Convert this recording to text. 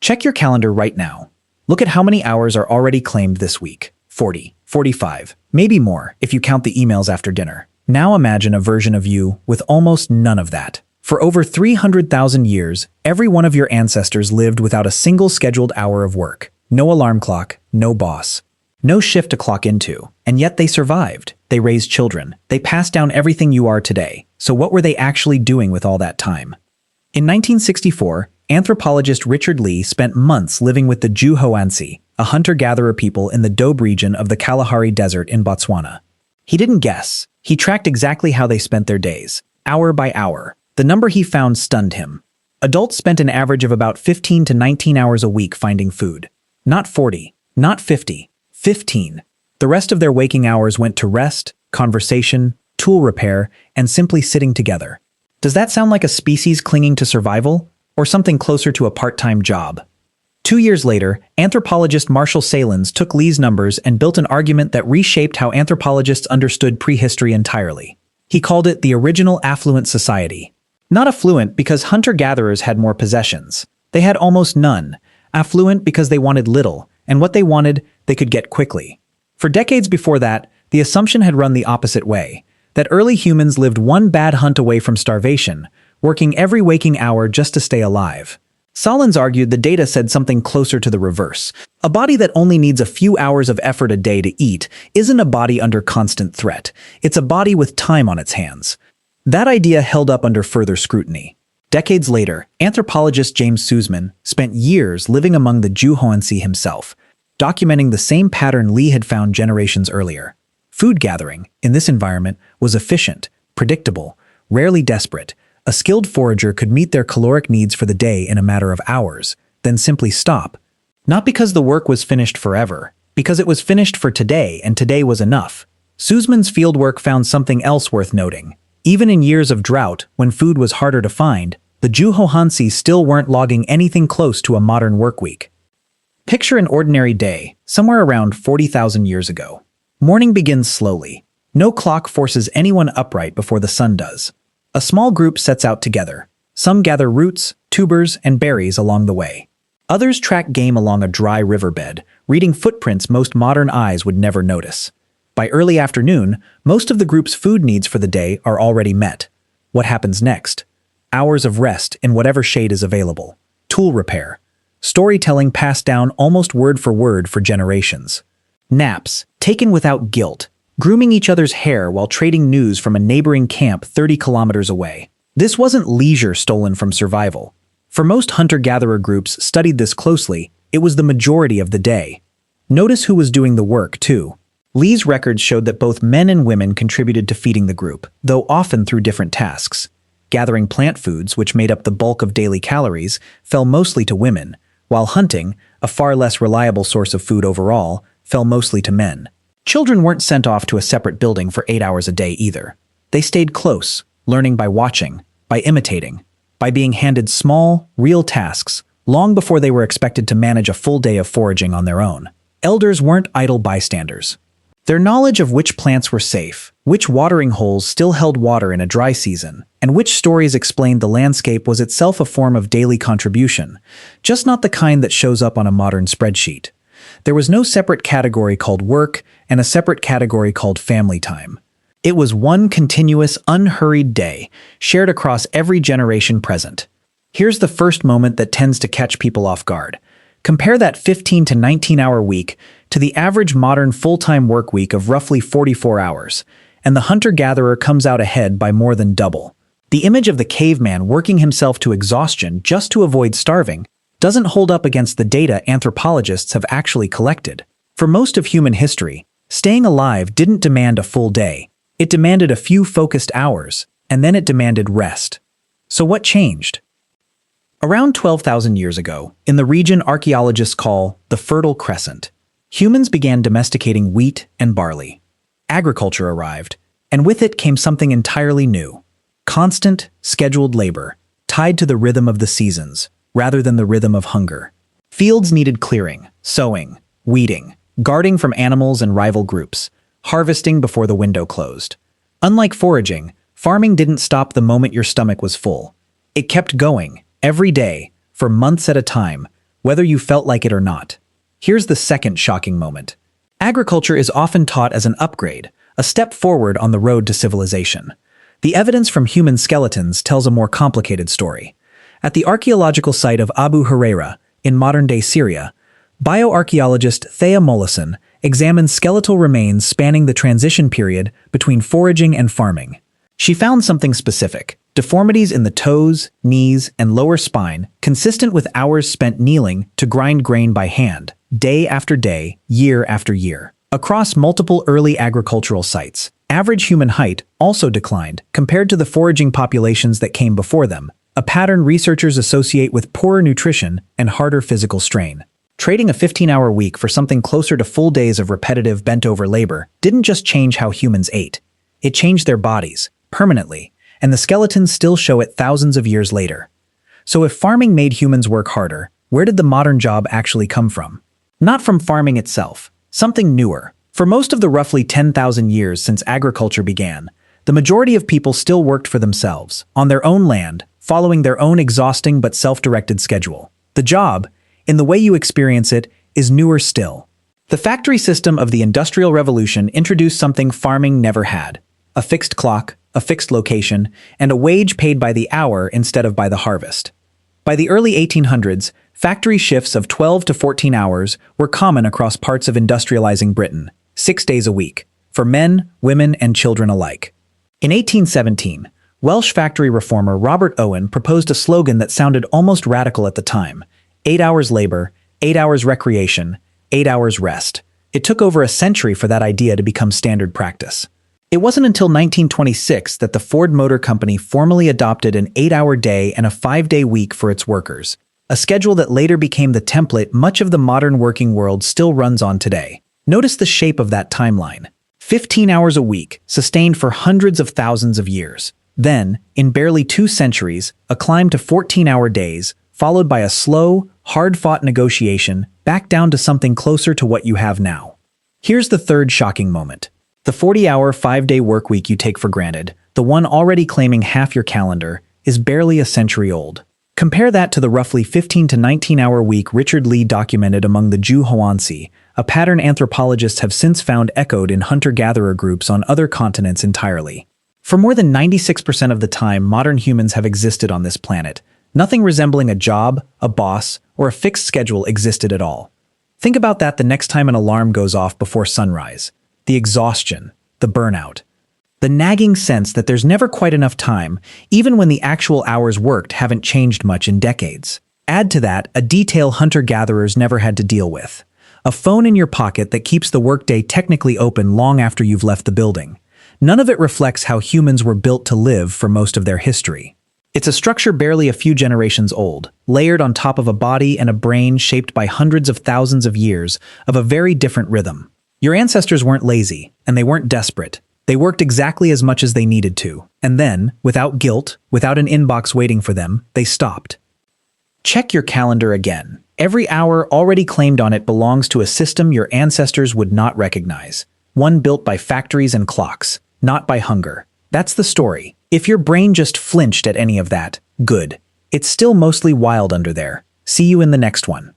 Check your calendar right now. Look at how many hours are already claimed this week. 40, 45, maybe more if you count the emails after dinner. Now imagine a version of you with almost none of that. For over 300,000 years, every one of your ancestors lived without a single scheduled hour of work. No alarm clock, no boss, no shift to clock into. And yet they survived. They raised children. They passed down everything you are today. So what were they actually doing with all that time? In 1964, anthropologist Richard Lee spent months living with the Juhoansi, a hunter-gatherer people in the Dobe region of the Kalahari Desert in Botswana. He didn't guess. He tracked exactly how they spent their days, hour by hour. The number he found stunned him. Adults spent an average of about 15 to 19 hours a week finding food. Not 40, not 50, 15. The rest of their waking hours went to rest, conversation, tool repair, and simply sitting together. Does that sound like a species clinging to survival, or something closer to a part-time job? 2 years later, anthropologist Marshall Salins took Lee's numbers and built an argument that reshaped how anthropologists understood prehistory entirely. He called it the original affluent society. Not affluent because hunter-gatherers had more possessions. They had almost none. Affluent because they wanted little, and what they wanted, they could get quickly. For decades before that, the assumption had run the opposite way, that early humans lived one bad hunt away from starvation, working every waking hour just to stay alive. Salins argued the data said something closer to the reverse. A body that only needs a few hours of effort a day to eat isn't a body under constant threat. It's a body with time on its hands. That idea held up under further scrutiny. Decades later, anthropologist James Sussman spent years living among the Juhoansi himself, documenting the same pattern Lee had found generations earlier. Food gathering, in this environment, was efficient, predictable, rarely desperate. A skilled forager could meet their caloric needs for the day in a matter of hours, then simply stop. Not because the work was finished forever, because it was finished for today and today was enough. Sussman's fieldwork found something else worth noting. Even in years of drought, when food was harder to find, the Juhoansi still weren't logging anything close to a modern workweek. Picture an ordinary day, somewhere around 40,000 years ago. Morning begins slowly. No clock forces anyone upright before the sun does. A small group sets out together. Some gather roots, tubers, and berries along the way. Others track game along a dry riverbed, reading footprints most modern eyes would never notice. By early afternoon, most of the group's food needs for the day are already met. What happens next? Hours of rest in whatever shade is available. Tool repair. Storytelling passed down almost word for generations. Naps, taken without guilt. Grooming each other's hair while trading news from a neighboring camp 30 kilometers away. This wasn't leisure stolen from survival. For most hunter-gatherer groups studied this closely, it was the majority of the day. Notice who was doing the work, too. Lee's records showed that both men and women contributed to feeding the group, though often through different tasks. Gathering plant foods, which made up the bulk of daily calories, fell mostly to women, while hunting, a far less reliable source of food overall, fell mostly to men. Children weren't sent off to a separate building for 8 hours a day either. They stayed close, learning by watching, by imitating, by being handed small, real tasks, long before they were expected to manage a full day of foraging on their own. Elders weren't idle bystanders. Their knowledge of which plants were safe, which watering holes still held water in a dry season, and which stories explained the landscape was itself a form of daily contribution, just not the kind that shows up on a modern spreadsheet. There was no separate category called work and a separate category called family time. It was one continuous, unhurried day, shared across every generation present. Here's the first moment that tends to catch people off guard. Compare that 15 to 19-hour week to the average modern full-time work week of roughly 44 hours, and the hunter-gatherer comes out ahead by more than double. The image of the caveman working himself to exhaustion just to avoid starving doesn't hold up against the data anthropologists have actually collected. For most of human history, staying alive didn't demand a full day. It demanded a few focused hours, and then it demanded rest. So what changed? Around 12,000 years ago, in the region archaeologists call the Fertile Crescent, humans began domesticating wheat and barley. Agriculture arrived, and with it came something entirely new. Constant, scheduled labor, tied to the rhythm of the seasons, rather than the rhythm of hunger. Fields needed clearing, sowing, weeding, guarding from animals and rival groups, harvesting before the window closed. Unlike foraging, farming didn't stop the moment your stomach was full. It kept going, every day, for months at a time, whether you felt like it or not. Here's the second shocking moment. Agriculture is often taught as an upgrade, a step forward on the road to civilization. The evidence from human skeletons tells a more complicated story. At the archaeological site of Abu Huraira, in modern-day Syria, bioarchaeologist Thea Mollison examined skeletal remains spanning the transition period between foraging and farming. She found something specific: deformities in the toes, knees, and lower spine, consistent with hours spent kneeling to grind grain by hand, day after day, year after year. Across multiple early agricultural sites, average human height also declined compared to the foraging populations that came before them, a pattern researchers associate with poorer nutrition and harder physical strain. Trading a 15-hour week for something closer to full days of repetitive bent-over labor didn't just change how humans ate. It changed their bodies, permanently, and the skeletons still show it thousands of years later. So if farming made humans work harder, where did the modern job actually come from? Not from farming itself, something newer. For most of the roughly 10,000 years since agriculture began, the majority of people still worked for themselves, on their own land, following their own exhausting but self-directed schedule. The job, in the way you experience it, is newer still. The factory system of the Industrial Revolution introduced something farming never had: a fixed clock, a fixed location, and a wage paid by the hour instead of by the harvest. By the early 1800s, factory shifts of 12 to 14 hours were common across parts of industrializing Britain, 6 days a week, for men, women, and children alike. In 1817, Welsh factory reformer Robert Owen proposed a slogan that sounded almost radical at the time: 8 hours labor, 8 hours recreation, 8 hours rest. It took over a century for that idea to become standard practice. It wasn't until 1926 that the Ford Motor Company formally adopted an 8-hour day and a 5-day week for its workers, a schedule that later became the template much of the modern working world still runs on today. Notice the shape of that timeline: 15 hours a week, sustained for hundreds of thousands of years. Then, in barely 2 centuries, a climb to 14-hour days, followed by a slow, hard-fought negotiation back down to something closer to what you have now. Here's the third shocking moment. The 40-hour, 5-day work week you take for granted, the one already claiming half your calendar, is barely a century old. Compare that to the roughly 15 to 19-hour week Richard Lee documented among the Ju-Hoansi, a pattern anthropologists have since found echoed in hunter-gatherer groups on other continents entirely. For more than 96% of the time modern humans have existed on this planet, nothing resembling a job, a boss, or a fixed schedule existed at all. Think about that the next time an alarm goes off before sunrise. The exhaustion, the burnout, the nagging sense that there's never quite enough time, even when the actual hours worked haven't changed much in decades. Add to that a detail hunter-gatherers never had to deal with: a phone in your pocket that keeps the workday technically open long after you've left the building. None of it reflects how humans were built to live for most of their history. It's a structure barely a few generations old, layered on top of a body and a brain shaped by hundreds of thousands of years of a very different rhythm. Your ancestors weren't lazy, and they weren't desperate. They worked exactly as much as they needed to, and then, without guilt, without an inbox waiting for them, they stopped. Check your calendar again. Every hour already claimed on it belongs to a system your ancestors would not recognize. One built by factories and clocks, not by hunger. That's the story. If your brain just flinched at any of that, good. It's still mostly wild under there. See you in the next one.